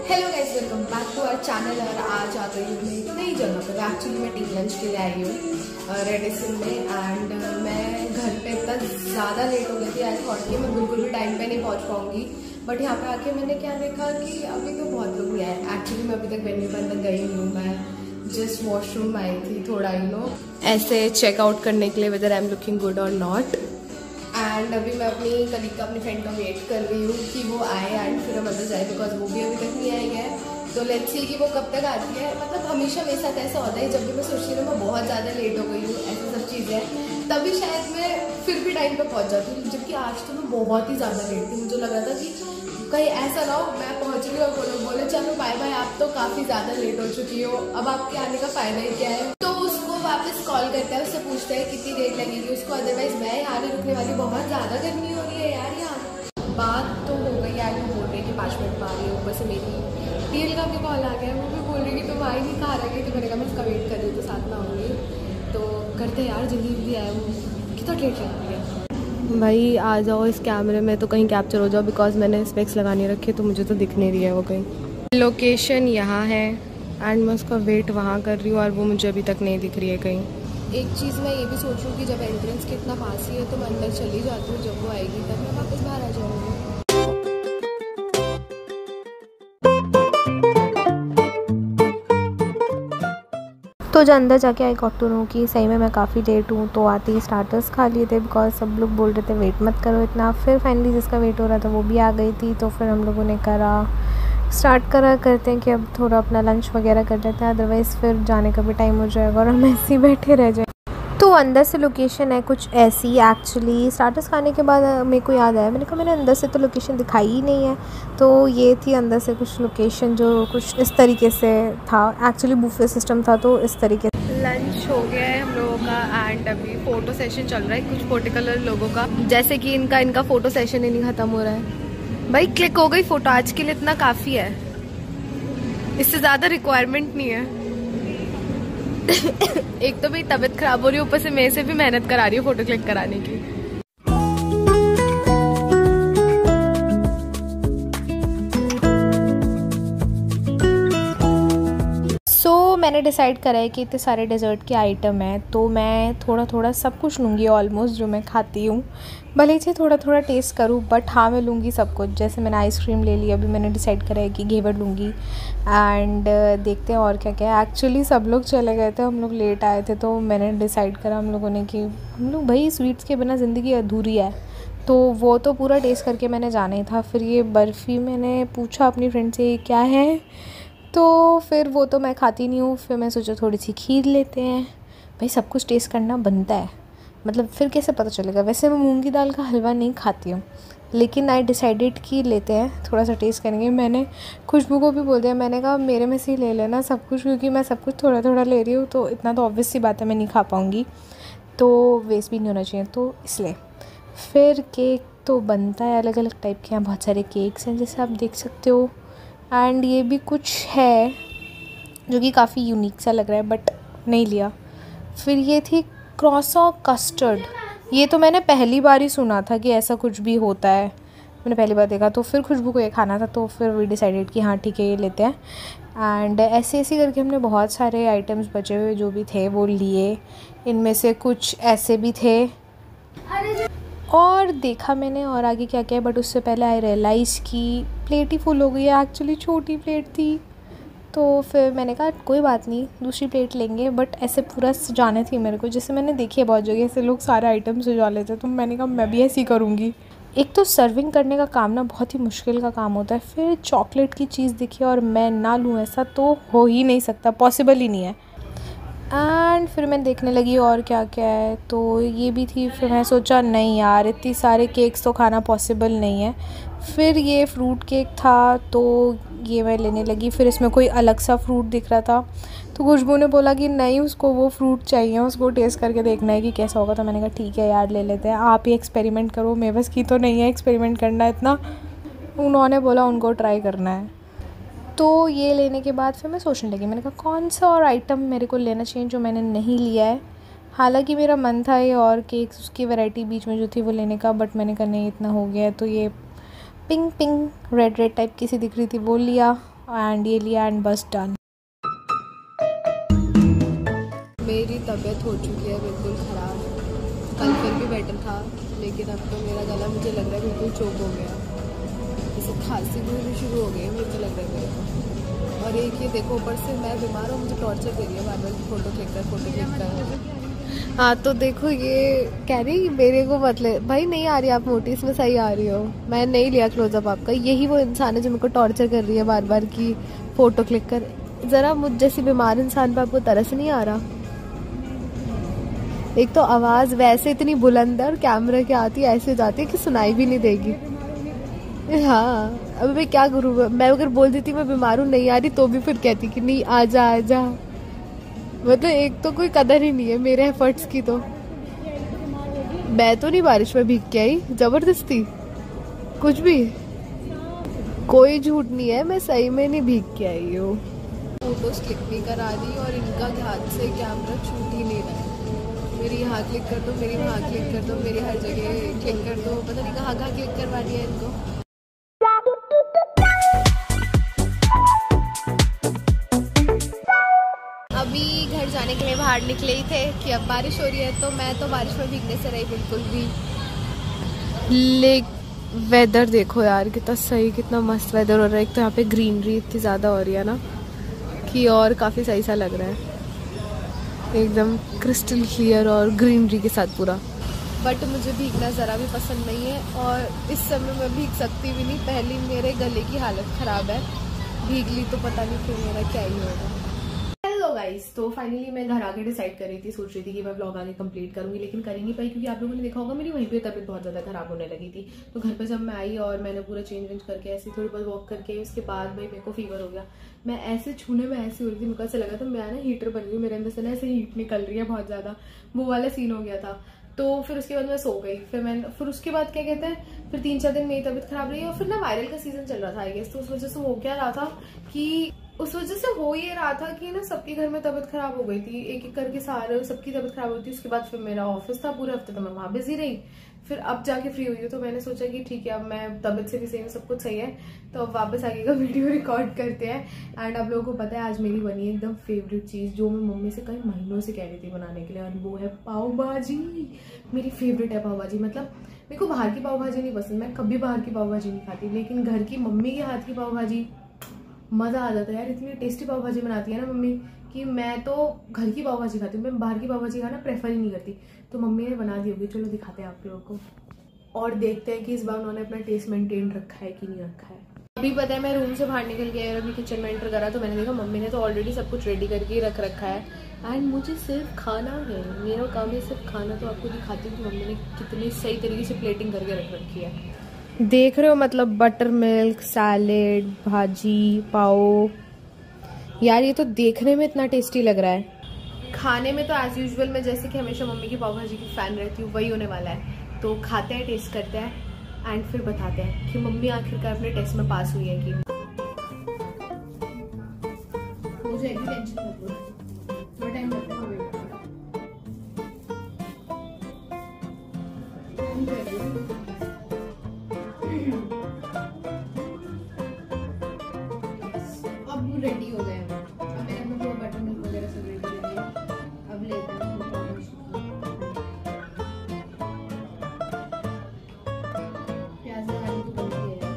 Hello guys, welcome back to our channel. और आज आ गई हूँ मैं एक नई जगह पर। एक्चुअली मैं टी लंच के लिए आई हूँ रेडिसन में। एंड मैं घर पे इतना ज़्यादा लेट हो गई थी, आई थॉट कि मैं बिल्कुल भी टाइम पे नहीं पहुँच पाऊँगी। बट यहाँ पे आके मैंने क्या देखा कि अभी तो बहुत लोग नहीं आए। एक्चुअली मैं अभी तक वेन्यू के अंदर गई हूँ, मैं जस्ट वॉशरूम आई थी थोड़ा ऐसे चेकआउट करने के लिए whether I am looking good और नॉट। एंड अभी मैं अपनी कलीग का, अपनी फ्रेंड का वेट कर रही हूँ कि वो आए एंड फिर हम अंदर जाए, बिकॉज वो भी अभी तक नहीं आई है। तो लेट्स सी कि वो कब तक आती है। मतलब हमेशा मेरे साथ ऐसा होता है, जब भी मैं सोचती हूँ मैं बहुत ज़्यादा लेट हो गई हूँ, ऐसी सब चीज़ें, तभी शायद मैं फिर भी टाइम पे पहुँच जाती हूँ। जबकि आज तो मैं बहुत ही ज़्यादा लेट थी। मुझे लग रहा था कि कहीं ऐसा ना हो मैं पहुँच रही हूँ और वो लोग बोले चलो बाय बाय, आप तो काफ़ी ज़्यादा लेट हो चुकी हो, अब आपके आने का फ़ायदा ही क्या है। तो उसको वापस कॉल करता है, उससे पूछता है कितनी देर लगेगी उसको, अदरवाइज मैं यहाँ नहीं रुकने वाली, बहुत ज़्यादा गर्मी हो रही है यार यहाँ। बात तो हो गई यार, वो बोल रही है कि 5 मिनट में आ रही है। ऊपर से मेरी टीएल का भी कॉल आ गया है, वो भी बोल रही है कि तुम आई नहीं, कहाँ रह गई। तो मैंने कहा मैं उसका वेट कर रही हूँ, तो साथ में आऊँगी। तो करते यार, जल्दी जल्दी आया, वो कितना लेट लग रही है। भाई आ जाओ इस कैमरे में तो कहीं कैप्चर हो जाओ, बिकॉज मैंने स्पेक्स लगाने रखे तो मुझे तो दिख नहीं रही है वो कहीं। लोकेशन यहाँ है एंड मैं उसका वेट वहाँ कर रही हूँ और वो मुझे अभी तक नहीं दिख रही है कहीं। एक चीज़ मैं ये भी सोच रही हूँ कि जब एंट्रेंस के इतना पास ही है तो मैं अंदर चली जाती हूँ, जब वो आएगी तब मैं वापस बाहर आ जाऊँगी। तो जो अंदर जाके आई गॉट टू नो कि सही में मैं काफ़ी लेट हूँ। तो आते ही स्टार्टर्स खा लिए थे, बिकॉज सब लोग बोल रहे थे वेट मत करो इतना। फिर फाइनली जिसका वेट हो रहा था वो भी आ गई थी, तो फिर हम लोगों ने स्टार्ट करते हैं कि अब थोड़ा अपना लंच वगैरह कर लेते हैं, अदरवाइज़ फिर जाने का भी टाइम हो जाएगा और हम ऐसे ही बैठे रह जाए। तो अंदर से लोकेशन है कुछ ऐसी। एक्चुअली स्टार्टर्स खाने के बाद मेरे को याद आया, मैंने कहा मैंने अंदर से तो लोकेशन दिखाई ही नहीं है। तो ये थी अंदर से कुछ लोकेशन जो कुछ इस तरीके से था। एक्चुअली बुफे सिस्टम था, तो इस तरीके से लंच हो गया है हम लोगों का एंड अभी फ़ोटो सेशन चल रहा है कुछ पर्टिकुलर लोगों का, जैसे कि इनका फ़ोटो सेशन ही नहीं ख़त्म हो रहा है। भाई क्लिक हो गई फ़ोटो, आज के लिए इतना काफ़ी है, इससे ज़्यादा रिक्वायरमेंट नहीं है। एक तो मेरी तबीयत खराब हो रही है, ऊपर से मेरे से भी मेहनत करा रही है फ़ोटो क्लिक कराने की। मैंने डिसाइड करा है कि इतने सारे डेज़र्ट के आइटम हैं, तो मैं थोड़ा थोड़ा सब कुछ लूँगी ऑलमोस्ट जो मैं खाती हूँ। भले ही थोड़ा थोड़ा टेस्ट करूँ, बट हाँ मैं लूँगी सब कुछ। जैसे मैंने आइसक्रीम ले ली, अभी मैंने डिसाइड करा है कि घेवर लूँगी। एंड देखते हैं और क्या क्या है। एक्चुअली सब लोग चले गए थे, हम लोग लेट आए थे, तो मैंने डिसाइड करा हम लोगों ने कि हम लोग भाई स्वीट्स के बिना ज़िंदगी अधूरी है, तो वो तो पूरा टेस्ट करके मैंने जाना ही था। फिर ये बर्फ़ी मैंने पूछा अपनी फ्रेंड से ये क्या है, तो फिर वो तो मैं खाती नहीं हूँ। फिर मैं सोचा थोड़ी सी खीर लेते हैं, भाई सब कुछ टेस्ट करना बनता है, मतलब फिर कैसे पता चलेगा। वैसे मैं मूंगी दाल का हलवा नहीं खाती हूँ, लेकिन आई डिसाइडेड कि लेते हैं, थोड़ा सा टेस्ट करेंगे। मैंने खुशबू को भी बोल दिया, मैंने कहा मेरे में से ही ले लेना सब कुछ, क्योंकि मैं सब कुछ थोड़ा थोड़ा ले रही हूँ, तो इतना तो ऑब्वियस सी बात है मैं नहीं खा पाऊँगी, तो वेस्ट भी नहीं होना चाहिए, तो इसलिए। फिर केक तो बनता है अलग अलग टाइप के, यहाँ बहुत सारे केक्स हैं जैसे आप देख सकते हो। एंड ये भी कुछ है जो कि काफ़ी यूनिक सा लग रहा है, बट नहीं लिया। फिर ये थी क्रॉसॉ कस्टर्ड, ये तो मैंने पहली बार ही सुना था कि ऐसा कुछ भी होता है, मैंने पहली बार देखा। तो फिर खुशबू को ये खाना था, तो फिर वी डिसाइडेड कि हाँ ठीक है ये लेते हैं। एंड ऐसे ऐसे करके हमने बहुत सारे आइटम्स बचे हुए जो भी थे वो लिए। इनमें से कुछ ऐसे भी थे और देखा मैंने और आगे क्या क्या है, बट उससे पहले आई रियलाइज़ कि प्लेट ही फुल हो गई है। एक्चुअली छोटी प्लेट थी, तो फिर मैंने कहा कोई बात नहीं दूसरी प्लेट लेंगे, बट ऐसे पूरा सजाने थी मेरे को, जैसे मैंने देखी है बहुत जगह ऐसे लोग सारे आइटम सजा लेते हैं, तो मैंने कहा मैं भी ऐसे ही करूँगी। एक तो सर्विंग करने का काम ना बहुत ही मुश्किल का काम होता है, फिर चॉकलेट की चीज़ दिखी और मैं ना लूँ ऐसा तो हो ही नहीं सकता, पॉसिबल ही नहीं है। एंड फिर मैं देखने लगी और क्या क्या है, तो ये भी थी। फिर मैं सोचा नहीं यार इतनी सारे केक्स तो खाना पॉसिबल नहीं है। फिर ये फ्रूट केक था, तो ये मैं लेने लगी। फिर इसमें कोई अलग सा फ्रूट दिख रहा था, तो खुशबू ने बोला कि नहीं उसको वो फ्रूट चाहिए, उसको टेस्ट करके देखना है कि कैसा होगा। तो मैंने कहा ठीक है यार ले लेते हैं, आप ही एक्सपेरिमेंट करो, मेरे बस की तो नहीं है एक्सपेरिमेंट करना इतना, उन्होंने बोला उनको ट्राई करना है। तो ये लेने के बाद फिर मैं सोचने लगी, मैंने कहा कौन सा और आइटम मेरे को लेना चाहिए जो मैंने नहीं लिया है। हालांकि मेरा मन था ये और केक्स उसकी वैरायटी बीच में जो थी वो लेने का, बट मैंने कहा नहीं इतना हो गया है, तो ये पिंक रेड टाइप की सी दिख रही थी वो लिया। एंड ये लिया एंड बस डन। मेरी तबीयत हो चुकी है बिल्कुल ख़राब। कल फिर भी बेटर था, लेकिन अब तो मेरा गला मुझे लग रहा है बिल्कुल चोक हो गया। जैसे खांसी भी शुरू हो गई है मुझे लग रहा है मेरे को। और एक ये देखो, ऊपर से मैं बीमार हूँ, मुझे टॉर्चर दे रही है बार बार फ़ोटो क्लिक कर। हाँ तो देखो ये कह रही मेरे को मतलब भाई नहीं आ रही आप मोटी, इसमें सही आ रही हो। मैं नहीं लिया क्लोजअप आपका। यही वो इंसान है जो मेरे को टॉर्चर कर रही है बार बार की फ़ोटो क्लिक कर। ज़रा मुझ जैसी बीमार इंसान पर आपको तरस नहीं आ रहा? एक तो आवाज़ वैसे इतनी बुलंद है और कैमरा के आती ऐसे जाती है कि सुनाई भी नहीं देगी। हाँ अभी मैं क्या करूँ, मैं अगर बोल देती मैं बीमार हूँ नहीं आ रही तो भी फिर कहती कि नहीं आजा आजा। मतलब एक तो कोई कदर ही नहीं है मेरे एफर्ट्स की। तो मैं तो नहीं बारिश में भीग के आई जबरदस्ती, कुछ भी कोई झूठ नहीं है, मैं सही में नहीं भीग के आई हूँ। फोटोज क्लिक नहीं करा रही और इनका हाथ से कैमरा छूट ही नहीं रहा है। मेरी यहाँ क्लिक कर दो, मेरी वहाँ क्लिक कर दो, मेरी हर जगह क्लिक कर दो, पता नहीं कहाँ कहाँ क्लिक करवा दिया इनको। अभी घर जाने के लिए बाहर निकले ही थे कि अब बारिश हो रही है, तो मैं तो बारिश में भीगने से रही बिल्कुल भी। वेदर देखो यार कितना सही, कितना मस्त वेदर हो रहा है। एक तो यहाँ पे ग्रीनरी इतनी ज़्यादा हो रही है ना कि और काफ़ी सही सा लग रहा है, एकदम क्रिस्टल क्लियर और ग्रीनरी के साथ पूरा। बट मुझे भीगना ज़रा भी पसंद नहीं है और इस समय मैं भीग सकती भी नहीं। पहली मेरे गले की हालत ख़राब है, भीग ली तो पता नहीं फिर मेरा क्या ही होगा। हेलो गाइस, तो फाइनली मैं घर आके डिसाइड कर रही थी, सोच रही थी कि मैं व्लॉग आगे कंप्लीट करूंगी, लेकिन कर ही नहीं पाई क्योंकि आप लोगों ने देखा होगा मेरी वहीं पे तबीयत बहुत ज़्यादा ख़राब होने लगी थी। तो घर पे जब मैं आई और मैंने पूरा चेंज वेंज करके ऐसे थोड़ी बहुत वॉक करके उसके बाद भाई मेरे को फीवर हो गया। मैं ऐसे छूने में ऐसी हो रही थी, मुझे ऐसा लगा था मैं ना हीटर बन रही हूँ, मेरे अंदर से ना ऐसे हीट निकल रही है बहुत ज़्यादा, वो वाला सीन हो गया था। तो फिर उसके बाद मैं सो गई। फिर उसके बाद क्या कहते हैं, फिर 3-4 दिन मेरी तबीयत खराब रही और फिर ना वायरल का सीजन चल रहा था आई गेस। तो उस वजह से हो क्या रहा था कि उस वजह से हो ये रहा था कि ना सबके घर में तबीयत खराब हो गई थी, एक एक करके सारे सबकी तबीयत खराब होती थी। उसके बाद फिर मेरा ऑफिस था पूरे हफ्ते, तो मैं वहां बिजी रही। फिर अब जाके फ्री हुई हूँ तो मैंने सोचा कि ठीक है अब मैं तबीयत से भी सही हूँ, सब कुछ सही है, तो अब वापस आगे का वीडियो रिकॉर्ड करते हैं। एंड आप लोगों को पता है आज मेरी बनी है एकदम फेवरेट चीज़ जो मैं मम्मी से कई महीनों से कह रही थी बनाने के लिए, और वो है पाव भाजी। मेरी फेवरेट है पाव भाजी। मतलब मेरे को बाहर की पाव भाजी नहीं पसंद, मैं कभी बाहर की पाव भाजी नहीं खाती, लेकिन घर की मम्मी के हाथ की पाव भाजी मज़ा आ जाता है यार। इतनी टेस्टी पाव भाजी बनाती है ना मम्मी कि मैं तो घर की पाव भाजी खाती हूँ, मैं बाहर की पाव भाजी खाना प्रेफर ही नहीं करती। तो मम्मी ने बना दी होगी, चलो दिखाते हैं आप लोगों को और देखते हैं कि इस बार उन्होंने अपना टेस्ट मेंटेन रखा है कि नहीं रखा है। अभी पता है मैं रूम से बाहर निकल गया और अभी किचन में एंटर करा तो मैंने देखा मम्मी ने तो ऑलरेडी सब कुछ रेडी करके रख रखा है एंड मुझे सिर्फ खाना है, मेरा काम है सिर्फ खाना। तो आपको दिखाती हूँ कि मम्मी ने कितनी सही तरीके से प्लेटिंग करके रख रखी है। देख रहे हो, मतलब बटर मिल्क, सैलेड, भाजी, पाव। यार ये तो देखने में इतना टेस्टी लग रहा है, खाने में तो एज यूजुअल मैं जैसे कि हमेशा मम्मी की पाव भाजी की फैन रहती हूँ वही होने वाला है। तो खाते हैं, टेस्ट करते हैं एंड फिर बताते हैं कि मम्मी आखिरकार अपने टेस्ट में पास हुई है कि। मुझे एक भी टेंशन मत लो, थोड़ा टाइम लगता है। अब वो रेडी हो गए, अब मैंने अपना बटर मिल्क वगैरह सब रेडी कर लिया। अब लेते हैं प्याज आलू को बन गया।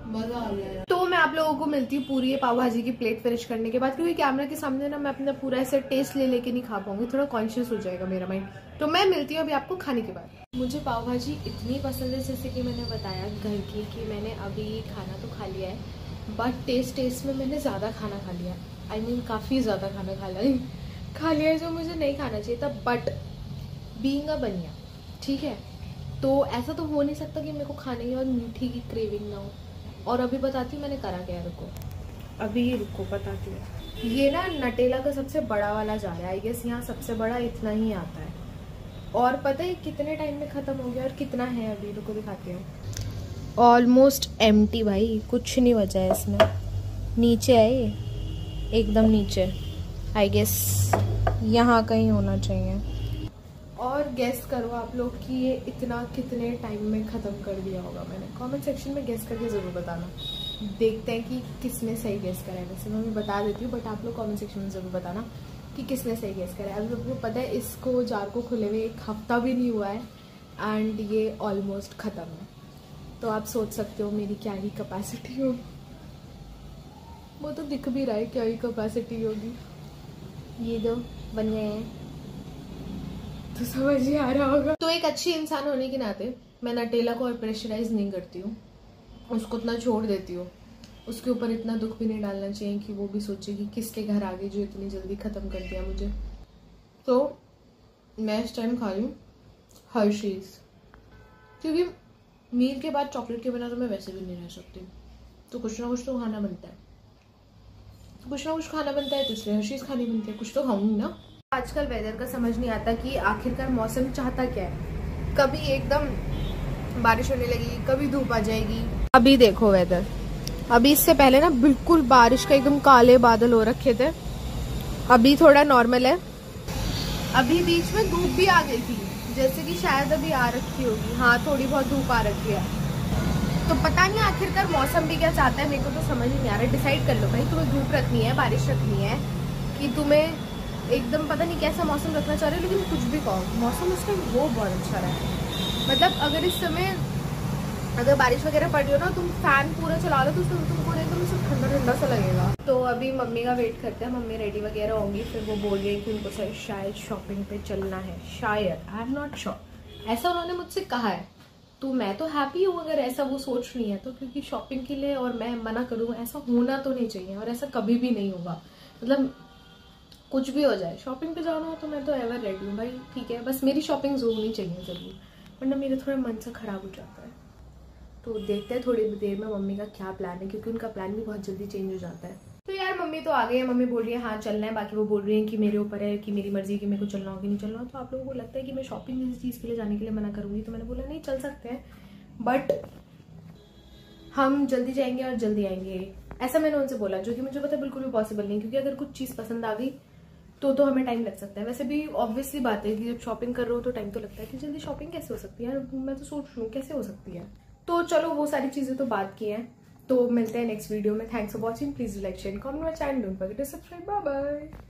मजा आ गया। तो मैं आप लोगों को मिलती हूँ पूरी ये पाव भाजी की प्लेट फिनिश करने के बाद, क्योंकि कैमरा के सामने ना मैं अपना पूरा ऐसे टेस्ट ले लेके नहीं खा पाऊंगी, थोड़ा कॉन्शियस हो जाएगा मेरा माइंड। तो मैं मिलती हूँ अभी आपको खाने के बाद। मुझे पाव भाजी इतनी पसंद है, जैसे कि मैंने बताया घर की, कि मैंने अभी खाना तो खा लिया है बट टेस्ट में मैंने ज़्यादा खाना खा लिया। I mean, काफ़ी ज़्यादा खाना खा लिया जो मुझे नहीं खाना चाहिए था। बट बीइंग अ बनिया, ठीक है, तो ऐसा तो हो नहीं सकता कि मेरे को खाने की और मीठी की क्रेविंग ना हो। और अभी बताती हूँ मैंने करा क्या। रुको बताती हूँ। ये ना नटेला का सबसे बड़ा वाला जार है, आई गेस यहाँ सबसे बड़ा इतना ही आता है। और पता है कितने टाइम में ख़त्म हो गया और कितना है अभी, रुको दिखाती हूँ। ऑलमोस्ट एम्प्टी भाई, कुछ नहीं बचा है इसमें। नीचे है ये, एकदम नीचे आई गेस। यहाँ कहीं होना चाहिए। और गेस करो आप लोग कि ये इतना कितने टाइम में ख़त्म कर दिया होगा मैंने। कमेंट सेक्शन में गेस करके ज़रूर बताना, देखते हैं कि किसने सही गेस करा है। वैसे मैं बता देती हूँ, बट आप लोग कमेंट सेक्शन में ज़रूर बताना कि किसने सही गेस करा है। आप लोगों को पता है इसको जार को खुले हुए 1 हफ्ता भी नहीं हुआ है एंड ये ऑलमोस्ट ख़त्म है। तो आप सोच सकते हो मेरी क्या ही कैपेसिटी होगी। वो तो दिख भी रहा है क्या ही कैपेसिटी होगी। ये दो बन गए हैं तो समझ ही आ रहा होगा। तो एक अच्छी इंसान होने के नाते मैं नटेला को और प्रेशराइज नहीं करती हूँ, उसको इतना छोड़ देती हूँ। उसके ऊपर इतना दुख भी नहीं डालना चाहिए कि वो भी सोचे कि किसके घर आ गई जो इतनी जल्दी ख़त्म कर दिया मुझे। तो मैं इस टाइम खा रही हूँ हर्शीज़, क्योंकि मील के बाद चॉकलेट के बिना तो मैं वैसे भी नहीं रह सकती। तो कुछ ना कुछ तो खाना बनता है, तो इसलिए हर्शीज़ खानी बनती है। कुछ तो खाऊंगी ना। आजकल वेदर का समझ नहीं आता कि आखिरकार मौसम चाहता क्या है। कभी एकदम बारिश होने लगेगी, कभी धूप आ जाएगी। अभी देखो वेदर, अभी इससे पहले ना बिल्कुल बारिश का एकदम काले बादल हो रखे थे, अभी थोड़ा नॉर्मल है। अभी बीच में धूप भी आ गई थी, जैसे कि शायद अभी आ रखी होगी। हाँ, थोड़ी बहुत धूप आ रखी है। तो पता नहीं आखिरकार मौसम भी क्या चाहता है, मेरे को तो समझ ही नहीं आ रहा। डिसाइड कर लो भाई, तुम्हें धूप रखनी है, बारिश रखनी है, कि तुम्हें एकदम पता नहीं कैसा मौसम रखना चाह रहे हो। लेकिन कुछ भी कहो, मौसम उस टाइम वो बहुत अच्छा रहा है। मतलब अगर इस समय अगर बारिश वगैरह पड़ रही हो ना, तुम फैन पूरा चला लो तो तुमको एकदम सब ठंडा ठंडा सा लगेगा। तो अभी मम्मी का वेट करते हैं, मम्मी रेडी वगैरह होंगी, फिर वो बोल रही है कि उनको शायद शॉपिंग पे चलना है। शायद, आई एम नॉट श्योर, ऐसा उन्होंने मुझसे कहा है। तो मैं तो हैप्पी हूँ अगर ऐसा वो सोच रही है तो, क्योंकि शॉपिंग के लिए और मैं मना करूँ ऐसा होना तो नहीं चाहिए, और ऐसा कभी भी नहीं होगा। मतलब कुछ भी हो जाए, शॉपिंग पे जाना हो तो मैं तो एवर रेडी हूँ भाई, ठीक है। बस मेरी शॉपिंग होनी चाहिए ज़रूर, वरना मेरा थोड़ा मन सा खराब हो जाता है। तो देखते हैं थोड़ी देर में मम्मी का क्या प्लान है, क्योंकि उनका प्लान भी बहुत जल्दी चेंज हो जाता है। तो यार मम्मी तो आ गई है, मम्मी बोल रही है हाँ चलना है। बाकी वो बोल रही है कि मेरे ऊपर है, कि मेरी मर्जी कि मेरे को चलना हो कि नहीं चलना हो। तो आप लोगों को लगता है कि मैं शॉपिंग किसी चीज़ के लिए जाने के लिए मना करूँगी, तो मैंने बोला नहीं, चल सकते हैं, बट हम जल्दी जाएंगे और जल्दी आएंगे, ऐसा मैंने उनसे बोला। जो कि मुझे पता है बिल्कुल भी पॉसिबल नहीं, क्योंकि अगर कुछ चीज़ पसंद आ गई तो हमें टाइम लग सकता है। वैसे भी ऑब्वियसली बात है कि जब शॉपिंग कर रहे हो तो टाइम तो लगता है। कि जल्दी शॉपिंग कैसे हो सकती है यार, मैं तो सोच रही हूँ कैसे हो सकती है। तो चलो वो सारी चीज़ें तो बात की हैं, तो मिलते हैं नेक्स्ट वीडियो में। Thanks for watching, please like share comment my channel, don't forget to subscribe, bye bye.